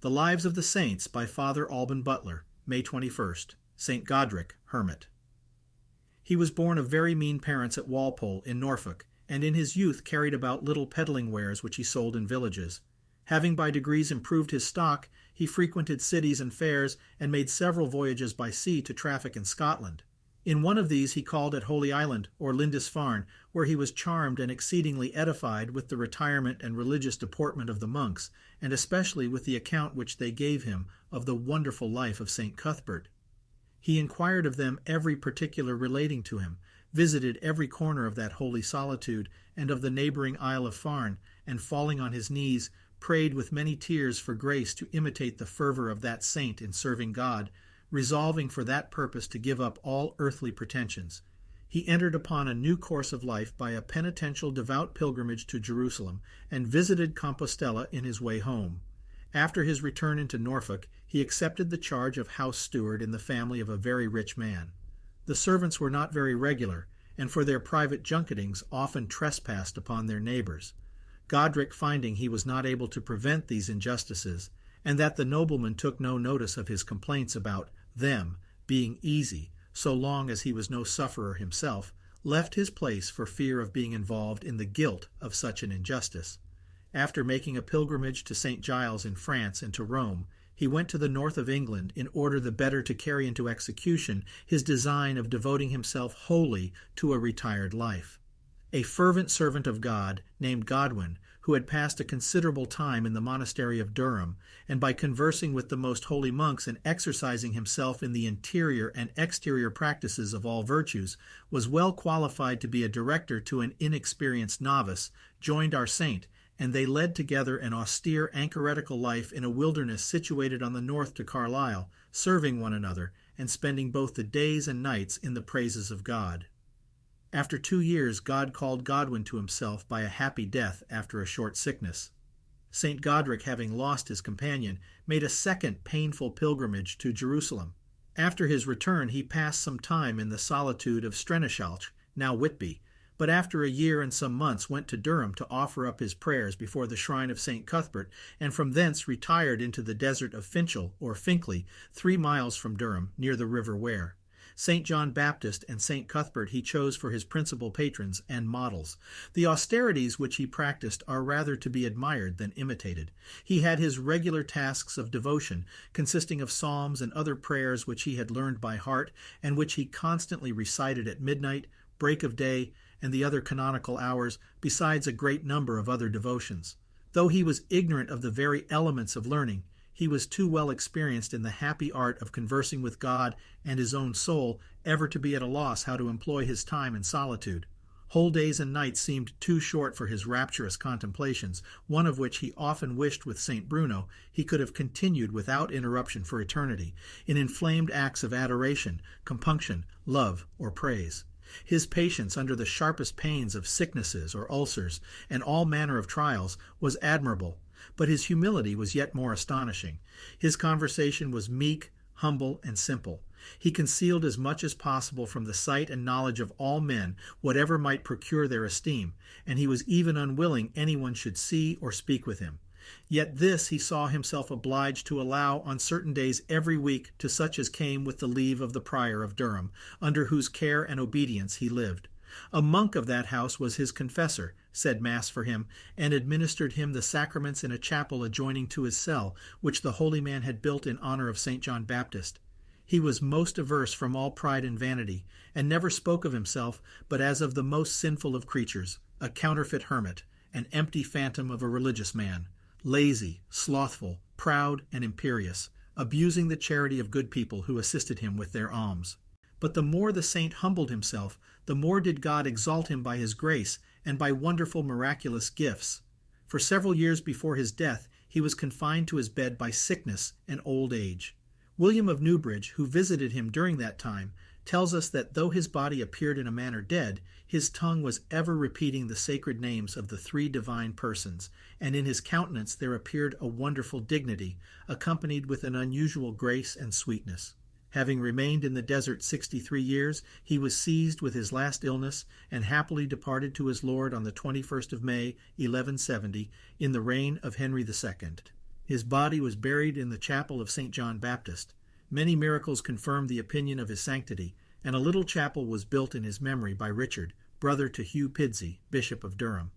The Lives of the Saints by Father Alban Butler, May 21st. St. Godrick, Hermit. He was born of very mean parents at Walpole in Norfolk, and in his youth carried about little peddling wares which he sold in villages. Having by degrees improved his stock, he frequented cities and fairs, and made several voyages by sea to traffic in Scotland. In one of these he called at Holy Island, or Lindisfarne, where he was charmed and exceedingly edified with the retirement and religious deportment of the monks, and especially with the account which they gave him of the wonderful life of St. Cuthbert. He inquired of them every particular relating to him, visited every corner of that holy solitude, and of the neighboring Isle of Farne, and falling on his knees, prayed with many tears for grace to imitate the fervor of that saint in serving God, resolving for that purpose to give up all earthly pretensions. He entered upon a new course of life by a penitential devout pilgrimage to Jerusalem, and visited Compostela in his way home. After his return into Norfolk, he accepted the charge of house steward in the family of a very rich man. The servants were not very regular, and for their private junketings often trespassed upon their neighbors. Godrick, finding he was not able to prevent these injustices, and that the nobleman took no notice of his complaints about them being easy, so long as he was no sufferer himself, left his place for fear of being involved in the guilt of such an injustice. After making a pilgrimage to St. Giles in France and to Rome, he went to the north of England in order the better to carry into execution his design of devoting himself wholly to a retired life. A fervent servant of God, named Godwin, who had passed a considerable time in the monastery of Durham, and by conversing with the most holy monks and exercising himself in the interior and exterior practices of all virtues, was well qualified to be a director to an inexperienced novice, joined our saint, and they led together an austere anchoretical life in a wilderness situated on the north to Carlisle, serving one another, and spending both the days and nights in the praises of God. After 2 years, God called Godwin to himself by a happy death after a short sickness. St. Godrick, having lost his companion, made a second painful pilgrimage to Jerusalem. After his return, he passed some time in the solitude of Steward, now Whitby, but after a year and some months went to Durham to offer up his prayers before the shrine of St. Cuthbert, and from thence retired into the desert of Finchale, or Finchley, 3 miles from Durham, near the river Wear. St. John Baptist and St. Cuthbert he chose for his principal patrons and models. The austerities which he practiced are rather to be admired than imitated. He had his regular tasks of devotion, consisting of psalms and other prayers which he had learned by heart, and which he constantly recited at midnight, break of day, and the other canonical hours, besides a great number of other devotions. Though he was ignorant of the very elements of learning, he was too well experienced in the happy art of conversing with God and his own soul ever to be at a loss how to employ his time in solitude. Whole days and nights seemed too short for his rapturous contemplations, one of which he often wished with St. Bruno he could have continued without interruption for eternity, in inflamed acts of adoration, compunction, love, or praise. His patience under the sharpest pains of sicknesses or ulcers, and all manner of trials, was admirable, but his humility was yet more astonishing. His conversation was meek, humble, and simple. He concealed as much as possible from the sight and knowledge of all men whatever might procure their esteem, and he was even unwilling anyone should see or speak with him. Yet this he saw himself obliged to allow on certain days every week to such as came with the leave of the prior of Durham, under whose care and obedience he lived. A monk of that house was his confessor, said Mass for him, and administered him the sacraments in a chapel adjoining to his cell, which the holy man had built in honor of St. John Baptist. He was most averse from all pride and vanity, and never spoke of himself but as of the most sinful of creatures, a counterfeit hermit, an empty phantom of a religious man, lazy, slothful, proud, and imperious, abusing the charity of good people who assisted him with their alms. But the more the saint humbled himself, the more did God exalt him by his grace and by wonderful miraculous gifts. For several years before his death, he was confined to his bed by sickness and old age. William of Newbridge, who visited him during that time, tells us that though his body appeared in a manner dead, his tongue was ever repeating the sacred names of the 3 divine persons, and in his countenance there appeared a wonderful dignity, accompanied with an unusual grace and sweetness. Having remained in the desert 63 years, he was seized with his last illness, and happily departed to his Lord on the 21st of May, 1170, in the reign of Henry II. His body was buried in the chapel of St. John Baptist. Many miracles confirmed the opinion of his sanctity, and a little chapel was built in his memory by Richard, brother to Hugh Pidsey, Bishop of Durham.